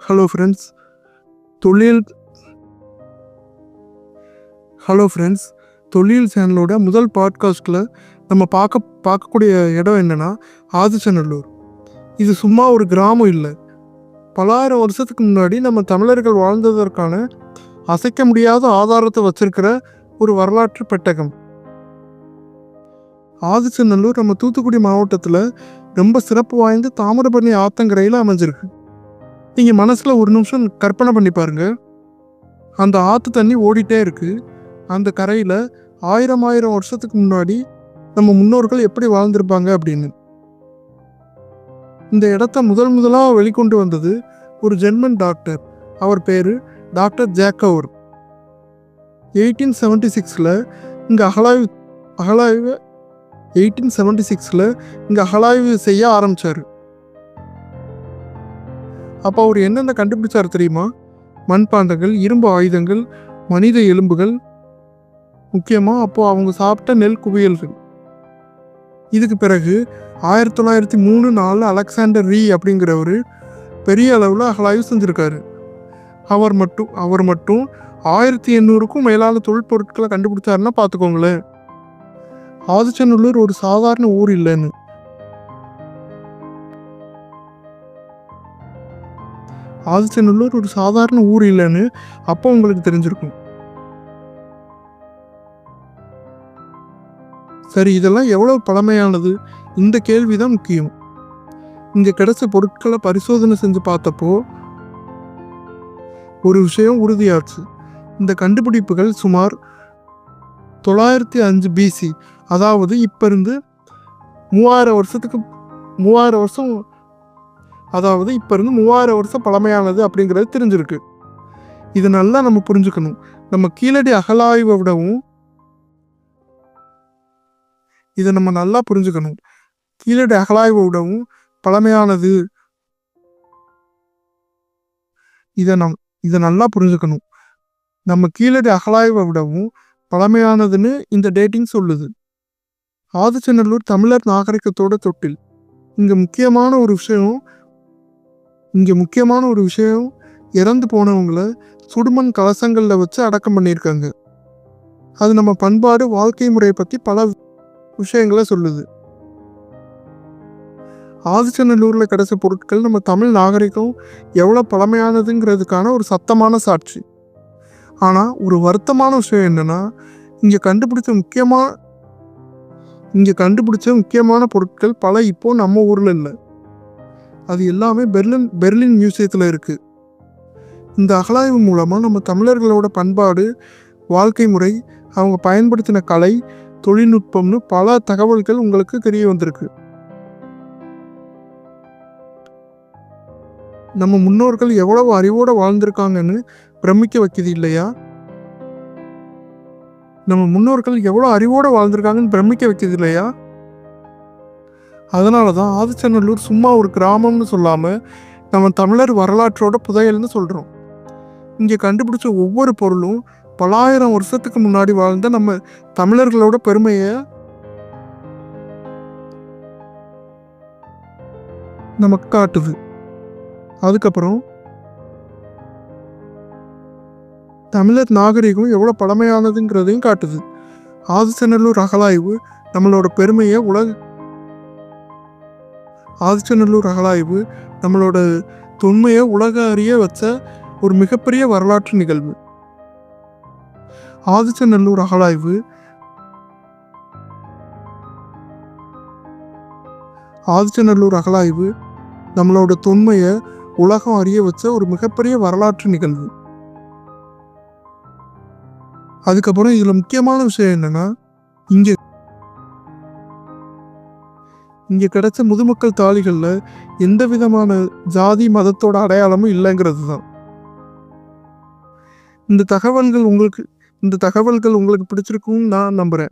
Hello friends தொழில் hello friends தொழில் சேனலோட முதல் பாட்காஸ்ட்டில் நம்ம பார்க்கக்கூடிய இடம் என்னென்னா ஆதிச்சநல்லூர். இது சும்மா ஒரு கிராமம் இல்லை, பலாயிரம் வருஷத்துக்கு முன்னாடி நம்ம தமிழர்கள் வாழ்ந்ததற்கான அசைக்க முடியாத ஆதாரத்தை வச்சிருக்கிற ஒரு வரலாற்று பெட்டகம். ஆதிச்சநல்லூர் நம்ம தூத்துக்குடி மாவட்டத்தில் ரொம்ப சிறப்பு வாய்ந்த தாமிரபரணி ஆத்தங்கரையில் அமைஞ்சிருக்கு. நீங்கள் மனசில் ஒரு நிமிஷம் கற்பனை பண்ணி பாருங்க. அந்த ஆற்று தண்ணி ஓடிட்டே இருக்கு. அந்த கரையில் ஆயிரம் வருஷத்துக்கு முன்னாடி நம்ம முன்னோர்கள் எப்படி வாழ்ந்திருப்பாங்க அப்படின்னு. இந்த இடத்த முதலாக வெளிக்கொண்டு வந்தது ஒரு ஜெர்மன் டாக்டர். அவர் பேர் டாக்டர் ஜேக்கவர். 1876 இங்கே அகழாய்வு செய்ய ஆரம்பித்தார். அப்போ அவர் என்னென்ன கண்டுபிடிச்சார் தெரியுமா? மண்பாண்டங்கள், இரும்பு ஆயுதங்கள், மனித எலும்புகள், முக்கியமாக அப்போது அவங்க சாப்பிட்ட நெல் குவியல்கள். இதுக்கு பிறகு 1903-4 அலெக்சாண்டர் ரீ அப்படிங்கிறவர் பெரிய அளவில் அகழாய்வு செஞ்சுருக்காரு. அவர் மட்டும் 1800க்கும் மேலான தொழிற்பொருட்களை கண்டுபிடிச்சாருன்னா பார்த்துக்கோங்களேன். ஆதிச்சநல்லூர் ஒரு சாதாரண ஊர் இல்லைன்னு. ஆதிச்சநல்லூர் ஒரு சாதாரண ஊர் இல்லைன்னு அப்போ உங்களுக்கு தெரிஞ்சிருக்கும். சரி, இதெல்லாம் எவ்வளவு பழமையானது? இந்த கேள்விதான் முக்கியம். இங்க கிடைச்ச பொருட்களை பரிசோதனை செஞ்சு பார்த்தப்போ ஒரு விஷயம் உறுதியாச்சு. இந்த கண்டுபிடிப்புகள் சுமார் 905 BC, அதாவது இப்ப இருந்து 3000 வருஷம் பழமையானது அப்படிங்கிறது தெரிஞ்சிருக்கு. இது நல்லா நம்ம புரிஞ்சுக்கணும். நம்ம கீழடி அகழாய்வை விடவும் பழமையானது. இதை நல்லா புரிஞ்சுக்கணும். நம்ம கீழடி அகழாய்வை விடவும் பழமையானதுன்னு இந்த டேட்டிங் சொல்லுது. ஆதிச்சநல்லூர் தமிழர் நாகரிகத்தோட தொட்டில். இங்க முக்கியமான ஒரு விஷயம் இறந்து போனவங்களை சுடுமண் கலசங்கள்ல வச்சு அடக்கம் பண்ணியிருக்காங்க. அது நம்ம பண்பாடு, வாழ்க்கை முறையை பத்தி பல விஷயங்களை சொல்லுது. ஆதிச்சநல்லூர்ல கிடைச்ச பொருட்கள் நம்ம தமிழ் நாகரிகம் எவ்வளவு பழமையானதுங்கிறதுக்கான ஒரு சத்தமான சாட்சி. ஆனா ஒரு வருத்தமான விஷயம் என்னன்னா, இங்க கண்டுபிடிச்ச முக்கியமான பொருட்கள் பல இப்போ நம்ம ஊர்ல இல்லை. அது எல்லாமே பெர்லின் மியூசியத்தில் இருக்கு. இந்த அகழாய்வு மூலமா நம்ம தமிழர்களோட பண்பாடு, வாழ்க்கை முறை, அவங்க பயன்படுத்தின கலை, தொழில்நுட்பம்னு பல தகவல்கள் உங்களுக்கு தெரிய வந்திருக்கு. நம்ம முன்னோர்கள் எவ்வளவு அறிவோட வாழ்ந்திருக்காங்கன்னு பிரமிக்க வைக்குது இல்லையா? அதனாலதான் ஆதிச்சநல்லூர் சும்மா ஒரு கிராமம்னு சொல்லாம நம்ம தமிழர் வரலாற்றோட புதையல்னு சொல்றோம். இங்க கண்டுபிடிச்ச ஒவ்வொரு பொருளும் பலாயிரம் வருஷத்துக்கு முன்னாடி வாழ்ந்த நம்ம தமிழர்களோட பெருமையை நமக்கு காட்டுது. அதுக்கப்புறம் தமிழர் நாகரிகம் எவ்வளவு பழமையானதுங்கிறதையும் காட்டுது. ஆதிச்சநல்லூர் அகழாய்வு நம்மளோட தொன்மையை உலக அறிய வச்ச ஒரு மிகப்பெரிய வரலாற்று நிகழ்வு. ஆதிச்சநல்லூர் அகழாய்வு நம்மளோட தொன்மையை உலகம் அறிய வச்ச ஒரு மிகப்பெரிய வரலாற்று நிகழ்வு. அதுக்கப்புறம் இதுல முக்கியமான விஷயம் என்னன்னா, இங்க கிடைச்ச முதுமக்கள் தாளிகள்ல எந்த விதமான ஜாதி மதத்தோட அடையாளமும் இல்லைங்கிறது தான். இந்த தகவல்கள் உங்களுக்கு பிடிச்சிருக்கும்னு நான் நம்புறேன்.